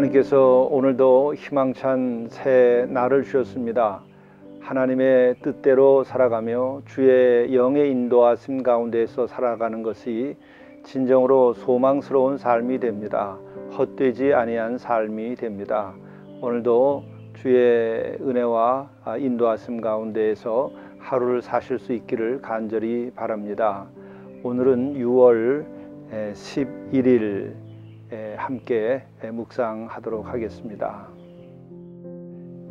하나님께서 오늘도 희망찬 새 날을 주셨습니다. 하나님의 뜻대로 살아가며 주의 영의 인도하심 가운데에서 살아가는 것이 진정으로 소망스러운 삶이 됩니다. 헛되지 아니한 삶이 됩니다. 오늘도 주의 은혜와 인도하심 가운데에서 하루를 사실 수 있기를 간절히 바랍니다. 오늘은 6월 11일 함께 묵상하도록 하겠습니다.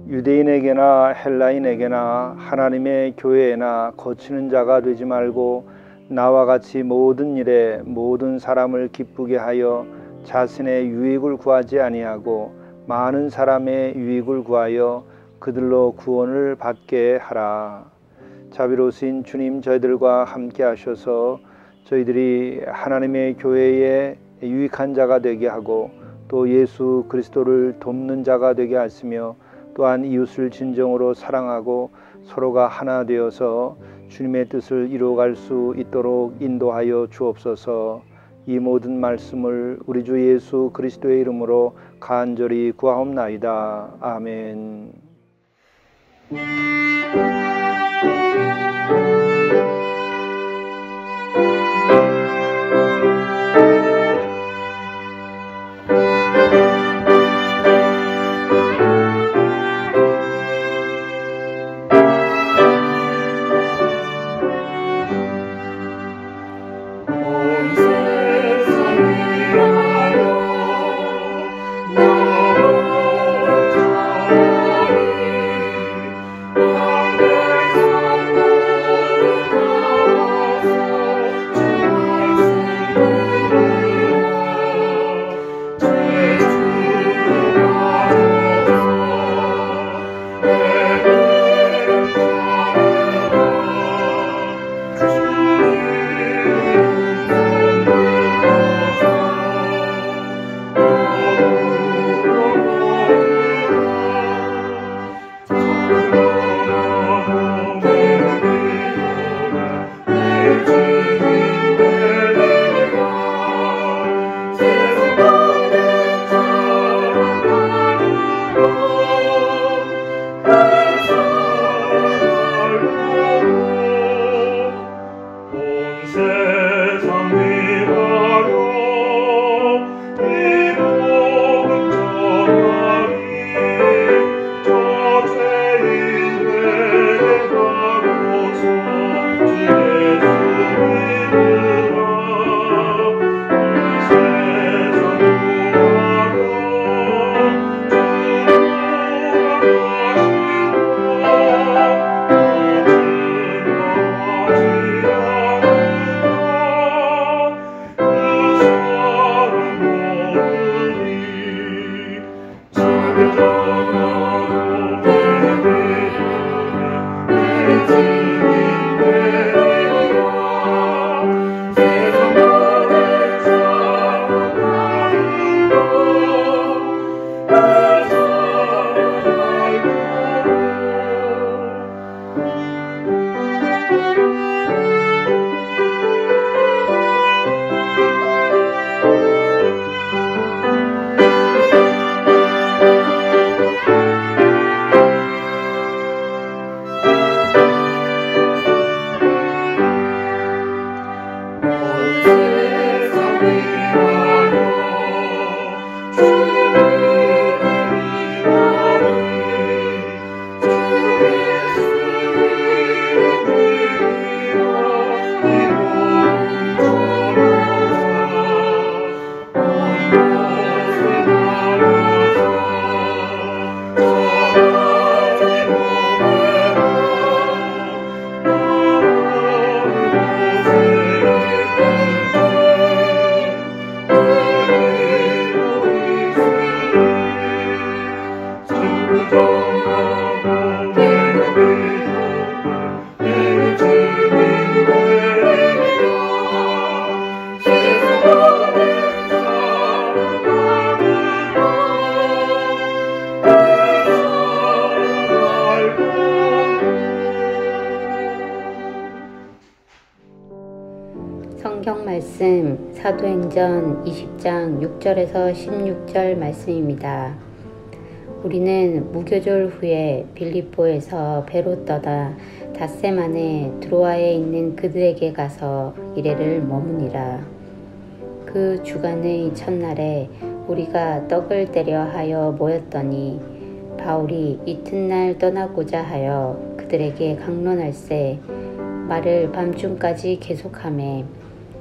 유대인에게나 헬라인에게나 하나님의 교회에나 거치는 자가 되지 말고 나와 같이 모든 일에 모든 사람을 기쁘게 하여 자신의 유익을 구하지 아니하고 많은 사람의 유익을 구하여 그들로 구원을 받게 하라. 자비로우신 주님, 저희들과 함께 하셔서 저희들이 하나님의 교회에 유익한 자가 되게 하고 또 예수 그리스도를 돕는 자가 되게 하시며 또한 이웃을 진정으로 사랑하고 서로가 하나 되어서 주님의 뜻을 이루어갈 수 있도록 인도하여 주옵소서. 이 모든 말씀을 우리 주 예수 그리스도의 이름으로 간절히 구하옵나이다. 아멘. 말씀 사도행전 20장 6절에서 16절 말씀입니다. 우리는 무교절 후에 빌립보에서 배로 떠나 닷새 만에 드로아에 있는 그들에게 가서 이래를 머무니라. 그 주간의 첫날에 우리가 떡을 떼려 하여 모였더니 바울이 이튿날 떠나고자 하여 그들에게 강론할세 말을 밤중까지 계속하매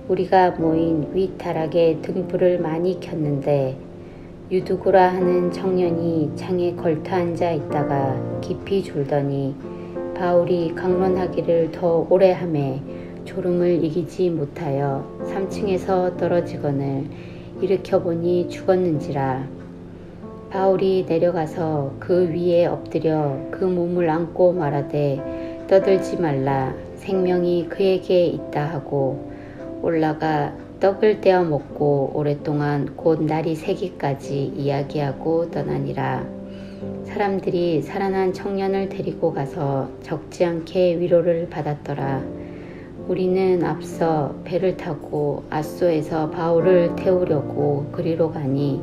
우리가 모인 윗다락에 등불을 많이 켰는데 유두구라 하는 청년이 창에 걸터 앉아 있다가 깊이 졸더니 바울이 강론하기를 더 오래 하매 졸음을 이기지 못하여 3층에서 떨어지거늘 일으켜보니 죽었는지라. 바울이 내려가서 그 위에 엎드려 그 몸을 안고 말하되 떠들지 말라 생명이 그에게 있다 하고 올라가 떡을 떼어 먹고 오랫동안 곧 날이 새기까지 이야기하고 떠나니라. 사람들이 살아난 청년을 데리고 가서 적지 않게 위로를 받았더라. 우리는 앞서 배를 타고 아소에서 바울을 태우려고 그리로 가니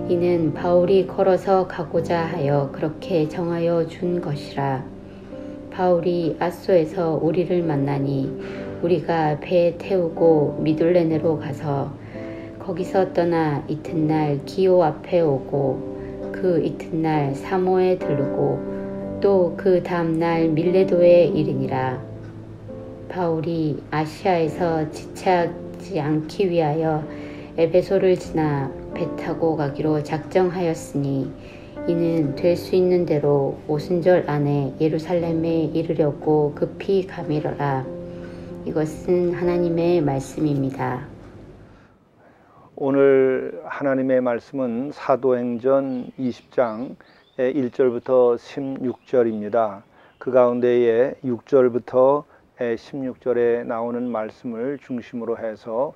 이는 바울이 걸어서 가고자 하여 그렇게 정하여 준 것이라. 바울이 아소에서 우리를 만나니 우리가 배에 태우고 미둘레네로 가서 거기서 떠나 이튿날 기오 앞에 오고 그 이튿날 사모에 들르고 또 그 다음날 밀레도에 이르니라. 바울이 아시아에서 지체하지 않기 위하여 에베소를 지나 배 타고 가기로 작정하였으니 이는 될 수 있는 대로 오순절 안에 예루살렘에 이르려고 급히 가미러라. 이것은 하나님의 말씀입니다. 오늘 하나님의 말씀은 사도행전 20장 1절부터 16절입니다. 그 가운데에 6절부터 16절에 나오는 말씀을 중심으로 해서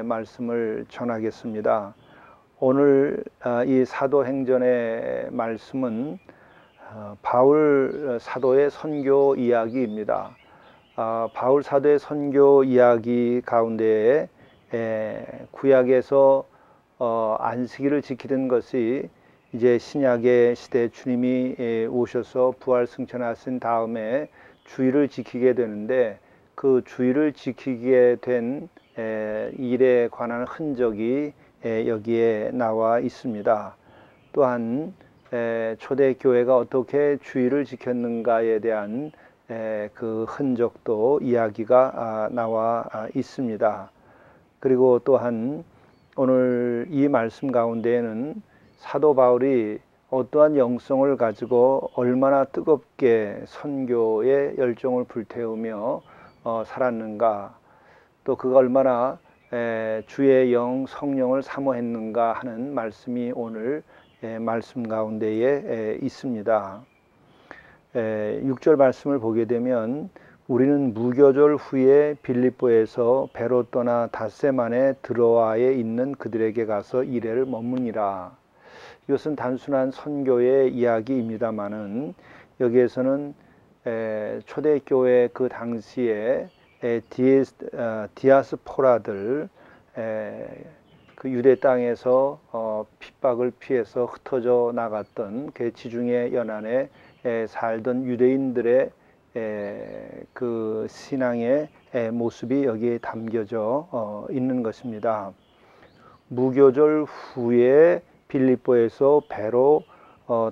말씀을 전하겠습니다. 오늘 이 사도행전의 말씀은 바울 사도의 선교 이야기입니다. 바울 사도의 선교 이야기 가운데에 구약에서 안식일을 지키던 것이 이제 신약의 시대 주님이 오셔서 부활 승천하신 다음에 주일을 지키게 되는데 그 주일을 지키게 된 일에 관한 흔적이 여기에 나와 있습니다. 또한 초대교회가 어떻게 주일을 지켰는가에 대한 그 흔적도 이야기가 나와 있습니다. 그리고 또한 오늘 이 말씀 가운데에는 사도 바울이 어떠한 영성을 가지고 얼마나 뜨겁게 선교의 열정을 불태우며 살았는가, 또 그가 얼마나 주의 영 성령을 사모했는가 하는 말씀이 오늘 말씀 가운데에 있습니다. 6절 말씀을 보게 되면 우리는 무교절 후에 빌립보에서 배로 떠나 닷새 만에 드로아에 있는 그들에게 가서 이래를 머무니라. 이것은 단순한 선교의 이야기입니다마는 여기에서는 초대교회 그 당시에 디아스포라들, 그 유대 땅에서 핍박을 피해서 흩어져 나갔던 그 지중해 연안에 살던 유대인들의 그 신앙의 모습이 여기에 담겨져 있는 것입니다. 무교절 후에 빌립보에서 배로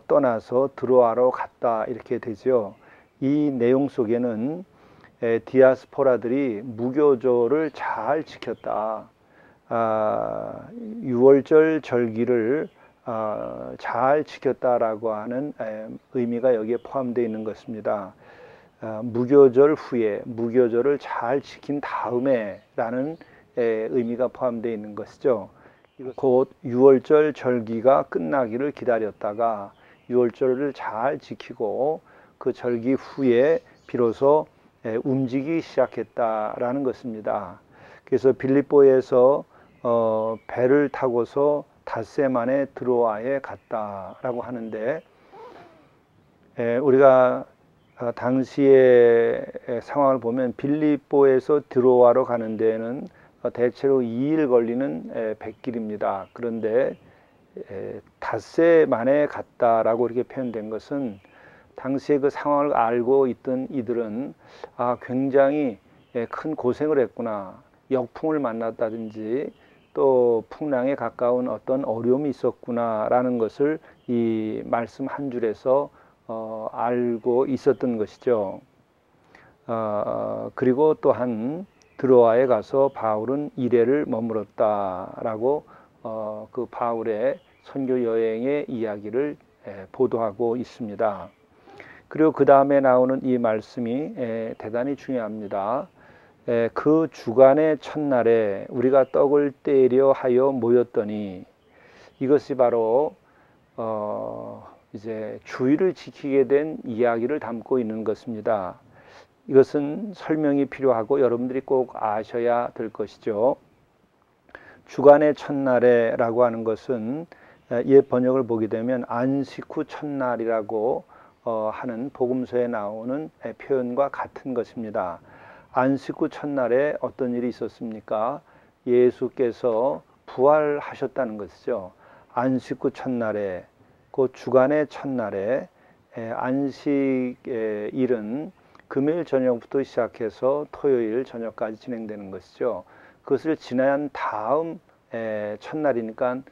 떠나서 드로아로 갔다, 이렇게 되죠. 이 내용 속에는 디아스포라들이 무교절을 잘 지켰다, 6월절 절기를 잘 지켰다라고 하는 의미가 여기에 포함되어 있는 것입니다. 무교절 후에, 무교절을 잘 지킨 다음에 라는 의미가 포함되어 있는 것이죠. 곧 6월절 절기가 끝나기를 기다렸다가 6월절을 잘 지키고 그 절기 후에 비로소 움직이기 시작했다라는 것입니다. 그래서 빌립보에서 배를 타고서 닷새 만에 드로아에 갔다라고 하는데, 우리가 당시의 상황을 보면 빌립보에서 드로아로 가는 데에는 대체로 2일 걸리는 백길입니다. 그런데 닷새 만에 갔다라고 이렇게 표현된 것은 당시에 그 상황을 알고 있던 이들은 굉장히 큰 고생을 했구나, 역풍을 만났다든지 또 풍랑에 가까운 어떤 어려움이 있었구나 라는 것을 이 말씀 한 줄에서 알고 있었던 것이죠. 그리고 또한 드로아에 가서 바울은 이래를 머물었다라고 그 바울의 선교 여행의 이야기를 보도하고 있습니다. 그리고 그 다음에 나오는 이 말씀이 대단히 중요합니다. 그 주간의 첫날에 우리가 떡을 떼려 하여 모였더니, 이것이 바로 이제 주의를 지키게 된 이야기를 담고 있는 것입니다. 이것은 설명이 필요하고 여러분들이 꼭 아셔야 될 것이죠. 주간의 첫날에 라고 하는 것은 옛 번역을 보게 되면 안식 후 첫날이라고 하는 복음서에 나오는 표현과 같은 것입니다. 안식 후 첫날에 어떤 일이 있었습니까? 예수께서 부활하셨다는 것이죠. 안식 후 첫날에, 그 주간의 첫날에, 안식의 일은 금요일 저녁부터 시작해서 토요일 저녁까지 진행되는 것이죠. 그것을 지난 다음 첫날이니까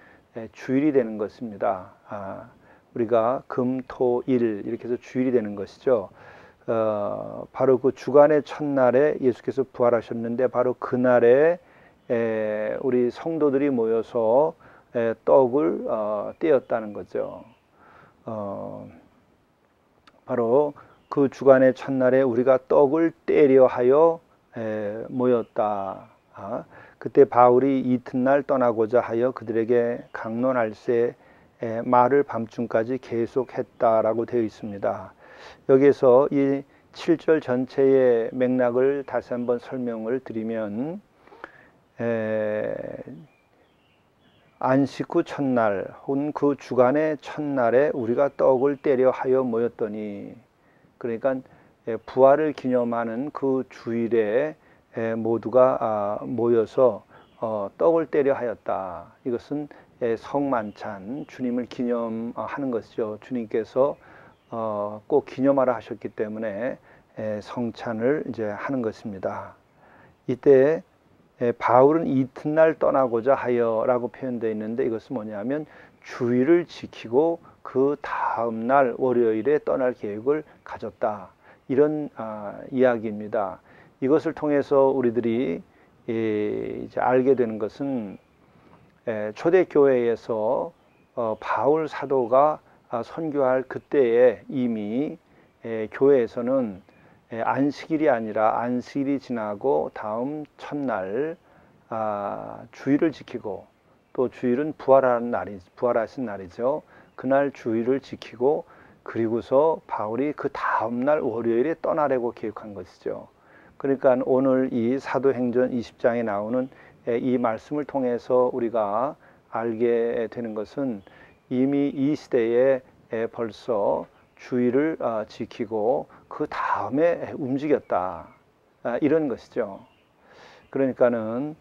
주일이 되는 것입니다. 우리가 금, 토, 일 이렇게 해서 주일이 되는 것이죠. 바로 그 주간의 첫날에 예수께서 부활하셨는데, 바로 그날에 우리 성도들이 모여서 떡을 떼었다는 거죠. 바로 그 주간의 첫날에 우리가 떡을 떼려 하여 모였다. 그때 바울이 이튿날 떠나고자 하여 그들에게 강론할세 말을 밤중까지 계속했다라고 되어 있습니다. 여기서 이 7절 전체의 맥락을 다시 한번 설명을 드리면, 안식 후 첫날 혹은 그 주간의 첫날에 우리가 떡을 떼려 하여 모였더니, 그러니까 부활을 기념하는 그 주일에 모두가 모여서 떡을 떼려 하였다. 이것은 성만찬, 주님을 기념하는 것이죠. 주님께서 꼭 기념하라 하셨기 때문에 성찬을 이제 하는 것입니다. 이때 바울은 이튿날 떠나고자 하여라고 표현되어 있는데, 이것은 뭐냐면 주일을 지키고 그 다음날 월요일에 떠날 계획을 가졌다, 이런 이야기입니다. 이것을 통해서 우리들이 이제 알게 되는 것은 초대교회에서 바울 사도가 선교할 그때에 이미 교회에서는 안식일이 아니라 안식일이 지나고 다음 첫날 주일을 지키고, 또 주일은 부활하신 날이죠. 그날 주일을 지키고, 그리고서 바울이 그 다음날 월요일에 떠나려고 계획한 것이죠. 그러니까 오늘 이 사도행전 20장에 나오는 이 말씀을 통해서 우리가 알게 되는 것은, 이미 이 시대에 벌써 주일을 지키고 그 다음에 움직였다, 이런 것이죠. 그러니까는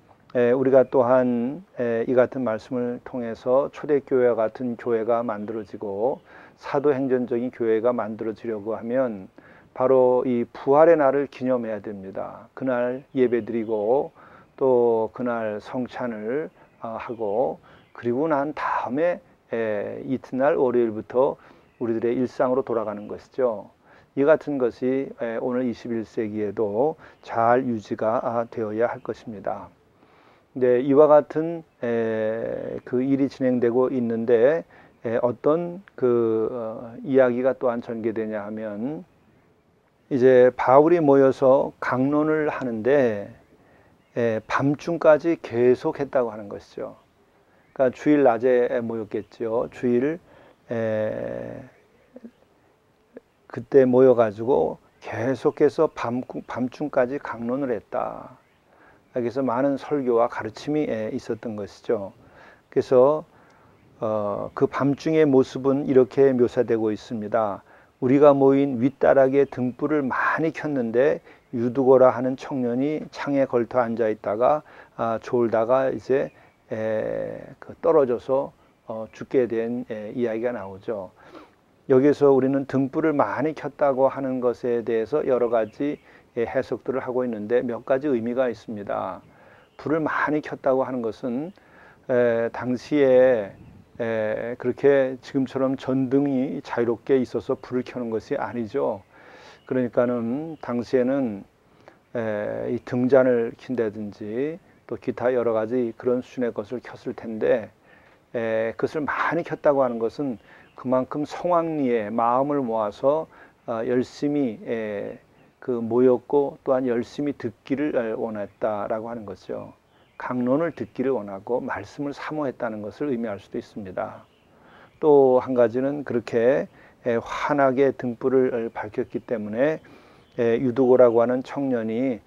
우리가 또한 이 같은 말씀을 통해서 초대교회와 같은 교회가 만들어지고 사도행전적인 교회가 만들어지려고 하면 바로 이 부활의 날을 기념해야 됩니다. 그날 예배드리고 또 그날 성찬을 하고, 그리고 난 다음에 이튿날 월요일부터 우리들의 일상으로 돌아가는 것이죠. 이 같은 것이 오늘 21세기에도 잘 유지가 되어야 할 것입니다. 네, 이와 같은 그 일이 진행되고 있는데 어떤 그 이야기가 또한 전개되냐 하면, 이제 바울이 모여서 강론을 하는데 밤중까지 계속했다고 하는 것이죠. 그러니까 주일 낮에 모였겠죠. 주일 그때 모여가지고 계속해서 밤중까지 강론을 했다. 그래서 많은 설교와 가르침이 있었던 것이죠. 그래서 그 밤중의 모습은 이렇게 묘사되고 있습니다. 우리가 모인 윗다락에 등불을 많이 켰는데 유두고라 하는 청년이 창에 걸터 앉아 있다가 졸다가 이제 떨어져서 죽게 된 이야기가 나오죠. 여기서 우리는 등불을 많이 켰다고 하는 것에 대해서 여러 가지 해석들을 하고 있는데 몇 가지 의미가 있습니다. 불을 많이 켰다고 하는 것은 당시에 그렇게 지금처럼 전등이 자유롭게 있어서 불을 켜는 것이 아니죠. 그러니까는 당시에는 이 등잔을 킨다든지 또 기타 여러 가지 그런 수준의 것을 켰을 텐데 그것을 많이 켰다고 하는 것은 그만큼 성황리에 마음을 모아서 열심히 모였고 또한 열심히 듣기를 원했다라고 하는 거죠. 강론을 듣기를 원하고 말씀을 사모했다는 것을 의미할 수도 있습니다. 또 한 가지는 그렇게 환하게 등불을 밝혔기 때문에 유두고라고 하는 청년이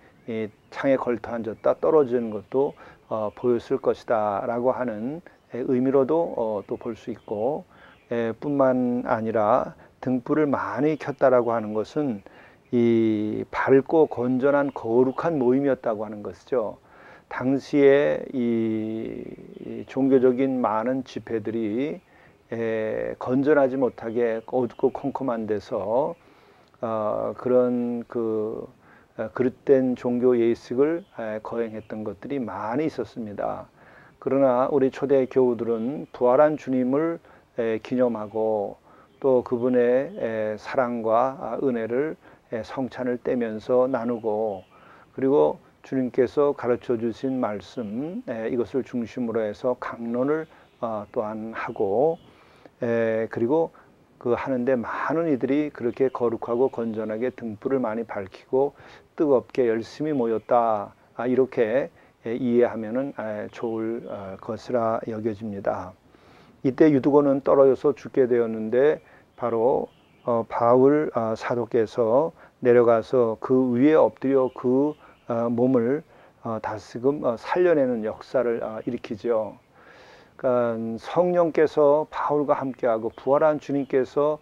창에 걸터 앉았다 떨어지는 것도 보였을 것이다 라고 하는 의미로도 또 볼 수 있고, 뿐만 아니라 등불을 많이 켰다라고 하는 것은 이 밝고 건전한 거룩한 모임이었다고 하는 것이죠. 당시에 이 종교적인 많은 집회들이 건전하지 못하게 어둡고 컴컴한 데서 그런 그릇된 종교 예식을 거행했던 것들이 많이 있었습니다. 그러나 우리 초대 교우들은 부활한 주님을 기념하고 또 그분의 사랑과 은혜를 성찬을 떼면서 나누고, 그리고 주님께서 가르쳐 주신 말씀 이것을 중심으로 해서 강론을 또한 하고, 그리고 그 하는데 많은 이들이 그렇게 거룩하고 건전하게 등불을 많이 밝히고 뜨겁게 열심히 모였다, 이렇게 이해하면은 좋을 것이라 여겨집니다. 이때 유두고는 떨어져서 죽게 되었는데 바로 바울 사도께서 내려가서 그 위에 엎드려 그 몸을 다시금 살려내는 역사를 일으키죠. 그러니까 성령께서 바울과 함께하고 부활한 주님께서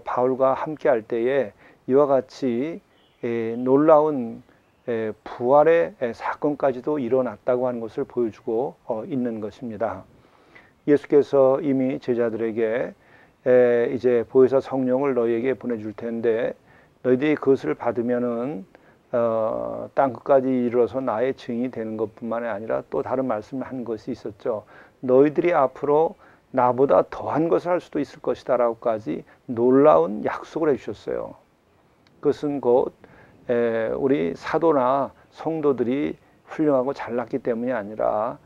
바울과 함께할 때에 이와 같이 놀라운 부활의 사건까지도 일어났다고 하는 것을 보여주고 있는 것입니다. 예수께서 이미 제자들에게 이제 보혜사 성령을 너희에게 보내줄 텐데 너희들이 그것을 받으면은 땅 끝까지 이르러서 나의 증인이 되는 것뿐만 아니라 또 다른 말씀을 한 것이 있었죠. 너희들이 앞으로 나보다 더한 것을 할 수도 있을 것이다 라고까지 놀라운 약속을 해주셨어요. 그것은 곧 우리 사도나 성도들이 훌륭하고 잘났기 때문이 아니라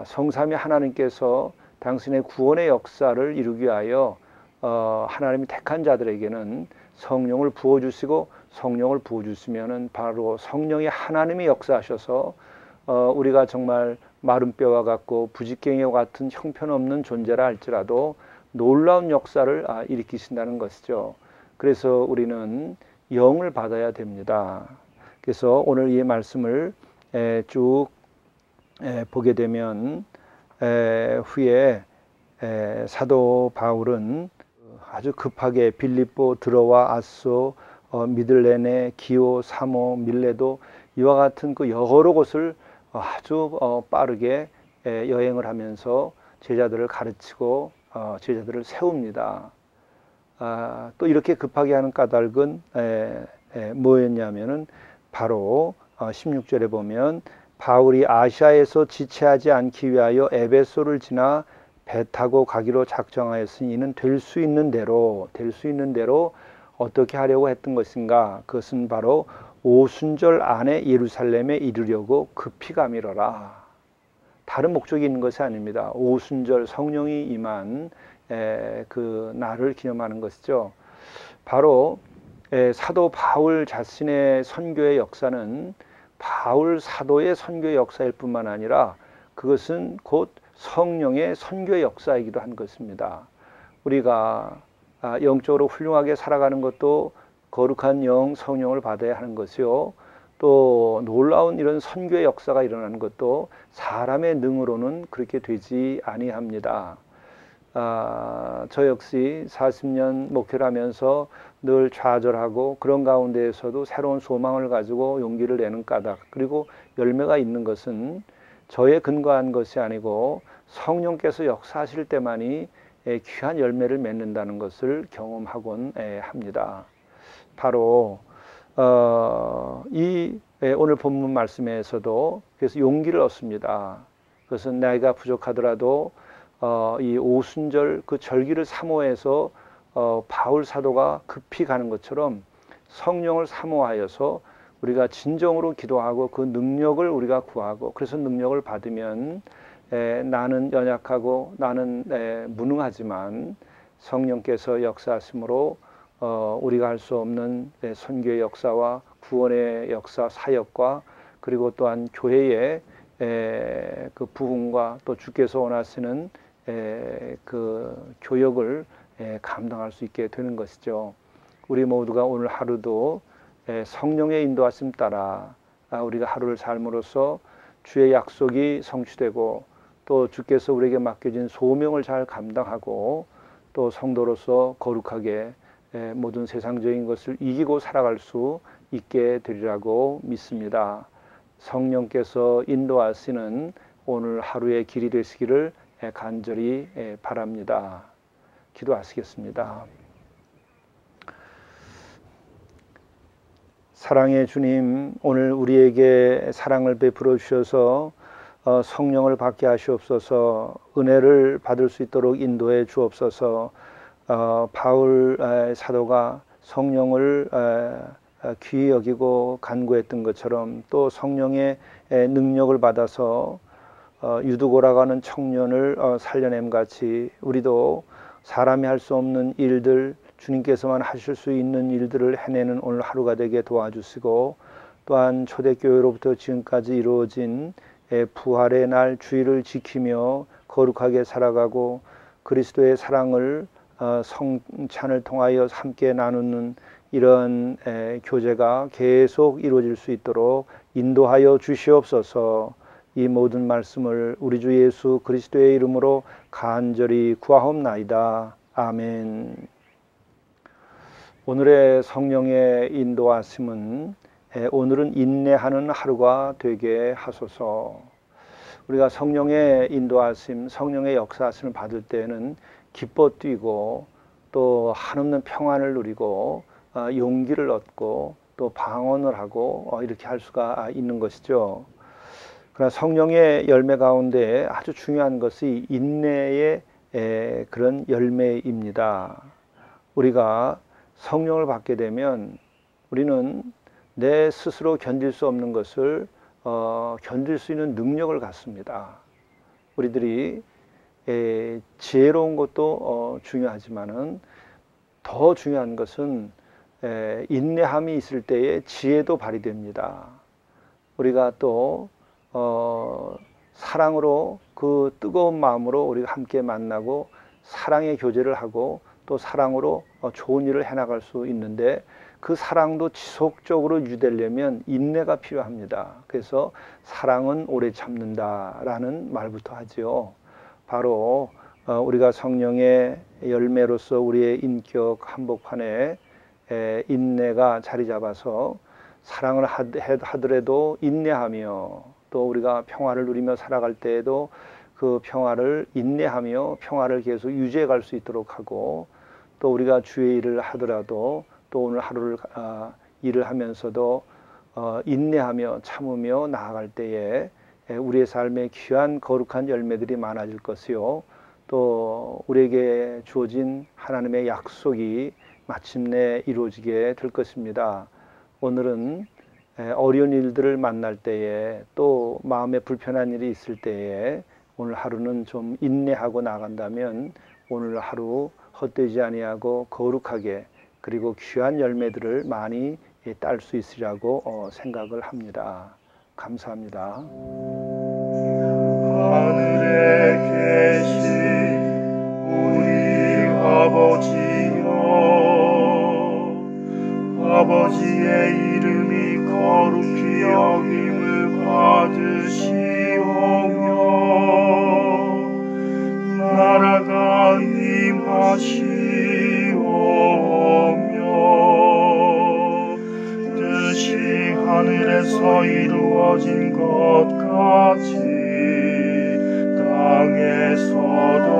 성삼위 하나님께서 당신의 구원의 역사를 이루기 위하여 하나님이 택한 자들에게는 성령을 부어주시고, 성령을 부어주시면은 바로 성령이 하나님이 역사하셔서 우리가 정말 마른 뼈와 같고 부직갱이와 같은 형편없는 존재라 할지라도 놀라운 역사를 일으키신다는 것이죠. 그래서 우리는 영을 받아야 됩니다. 그래서 오늘 이 말씀을 쭉 보게 되면 후에 사도 바울은 아주 급하게 빌립보, 드로와, 아소, 미들레네, 기오, 사모, 밀레도 이와 같은 그 여러 곳을 아주 빠르게 여행을 하면서 제자들을 가르치고 제자들을 세웁니다. 또 이렇게 급하게 하는 까닭은 뭐였냐면은 바로 16절에 보면 바울이 아시아에서 지체하지 않기 위하여 에베소를 지나 배 타고 가기로 작정하였으니 이는 될 수 있는 대로 어떻게 하려고 했던 것인가? 그것은 바로 오순절 안에 예루살렘에 이르려고 급히 가미러라. 다른 목적이 있는 것이 아닙니다. 오순절 성령이 임한 그 날을 기념하는 것이죠. 바로 사도 바울 자신의 선교의 역사는 바울 사도의 선교의 역사일 뿐만 아니라 그것은 곧 성령의 선교의 역사이기도 한 것입니다. 우리가 영적으로 훌륭하게 살아가는 것도 거룩한 영 성령을 받아야 하는 것이요, 또 놀라운 이런 선교의 역사가 일어나는 것도 사람의 능으로는 그렇게 되지 아니합니다. 저 역시 40년 목회를 하면서 늘 좌절하고 그런 가운데에서도 새로운 소망을 가지고 용기를 내는 까닭, 그리고 열매가 있는 것은 저에 근거한 것이 아니고 성령께서 역사하실 때만이 귀한 열매를 맺는다는 것을 경험하곤 합니다. 바로 이 오늘 본문 말씀에서도 그래서 용기를 얻습니다. 그것은 내가 부족하더라도 이 오순절 그 절기를 사모해서 바울 사도가 급히 가는 것처럼 성령을 사모하여서 우리가 진정으로 기도하고 그 능력을 우리가 구하고, 그래서 능력을 받으면 나는 연약하고 나는 무능하지만 성령께서 역사하심으로 우리가 할 수 없는 선교의 역사와 구원의 역사, 사역과 그리고 또한 교회의 그 부흥과 또 주께서 원하시는 그 교역을 감당할 수 있게 되는 것이죠. 우리 모두가 오늘 하루도 성령의 인도하심 따라 우리가 하루를 삶으로써 주의 약속이 성취되고 또 주께서 우리에게 맡겨진 소명을 잘 감당하고 또 성도로서 거룩하게 모든 세상적인 것을 이기고 살아갈 수 있게 되리라고 믿습니다. 성령께서 인도하시는 오늘 하루의 길이 되시기를 간절히 바랍니다. 기도하시겠습니다. 사랑의 주님, 오늘 우리에게 사랑을 베풀어 주셔서 성령을 받게 하시옵소서. 은혜를 받을 수 있도록 인도해 주옵소서. 바울 사도가 성령을 귀히 여기고 간구했던 것처럼 또 성령의 능력을 받아서 유두고라가는 청년을 살려냄 같이 우리도 사람이 할 수 없는 일들, 주님께서만 하실 수 있는 일들을 해내는 오늘 하루가 되게 도와주시고, 또한 초대교회로부터 지금까지 이루어진 부활의 날 주일을 지키며 거룩하게 살아가고 그리스도의 사랑을 성찬을 통하여 함께 나누는 이런 교제가 계속 이루어질 수 있도록 인도하여 주시옵소서. 이 모든 말씀을 우리 주 예수 그리스도의 이름으로 간절히 구하옵나이다. 아멘. 오늘의 성령의 인도하심은 오늘은 인내하는 하루가 되게 하소서. 우리가 성령의 인도하심, 성령의 역사하심을 받을 때에는 기뻐 뛰고 또 한없는 평안을 누리고 용기를 얻고 또 방언을 하고 이렇게 할 수가 있는 것이죠. 그러나 성령의 열매 가운데 아주 중요한 것이 인내의 그런 열매입니다. 우리가 성령을 받게 되면 우리는 내 스스로 견딜 수 없는 것을 견딜 수 있는 능력을 갖습니다. 우리들이 지혜로운 것도 중요하지만은 더 중요한 것은 인내함이 있을 때에 지혜도 발휘됩니다. 우리가 또 사랑으로 그 뜨거운 마음으로 우리가 함께 만나고 사랑의 교제를 하고 또 사랑으로 좋은 일을 해나갈 수 있는데 그 사랑도 지속적으로 유지되려면 인내가 필요합니다. 그래서 사랑은 오래 참는다라는 말부터 하지요. 바로 우리가 성령의 열매로서 우리의 인격 한복판에 인내가 자리 잡아서 사랑을 하더라도 인내하며 또 우리가 평화를 누리며 살아갈 때에도 그 평화를 인내하며 평화를 계속 유지해 갈 수 있도록 하고, 또 우리가 주의 일을 하더라도 또 오늘 하루를 일을 하면서도 인내하며 참으며 나아갈 때에 우리의 삶에 귀한 거룩한 열매들이 많아질 것이요, 또 우리에게 주어진 하나님의 약속이 마침내 이루어지게 될 것입니다. 오늘은 어려운 일들을 만날 때에 또 마음에 불편한 일이 있을 때에 오늘 하루는 좀 인내하고 나간다면 오늘 하루 헛되지 아니하고 거룩하게 그리고 귀한 열매들을 많이 딸 수 있으리라고 생각을 합니다. 감사합니다. 하늘에 계신 우리 아버지여, 아버지의 이름이 거룩히 여김을 받으시오며 나라가 임하시오며 뜻이 하늘에서 이루어진 것 같이 땅에서도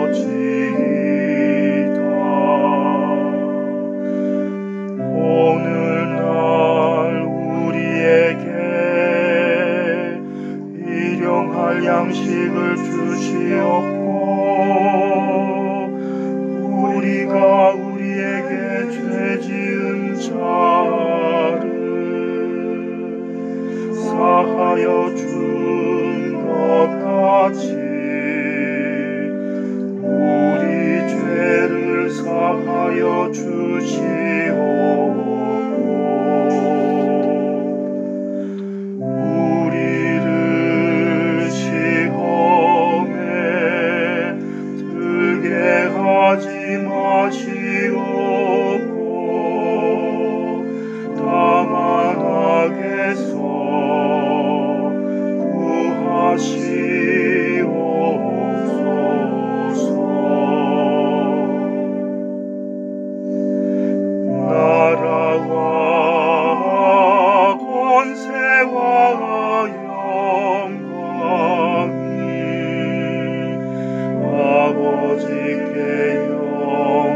이루어지이다. 오늘날 우리에게 일용할 양식을 주시옵고 우리가 우리에게 죄 지은 자를 사하여 준 것 같이 우리 죄를 사하여 주시옵고 우리를 시험에 들게 하지 마시옵고 다만 악에서 구하시옵소서. 나라와 권세와 영광이 아버지께 영원히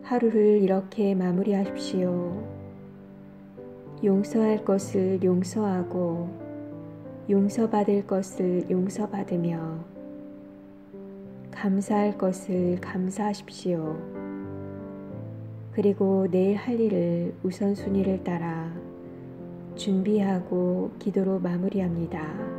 하루를 이렇게 마무리하십시오. 용서할 것을 용서하고 용서받을 것을 용서받으며 감사할 것을 감사하십시오. 그리고 내일 할 일을 우선순위를 따라 준비하고 기도로 마무리합니다.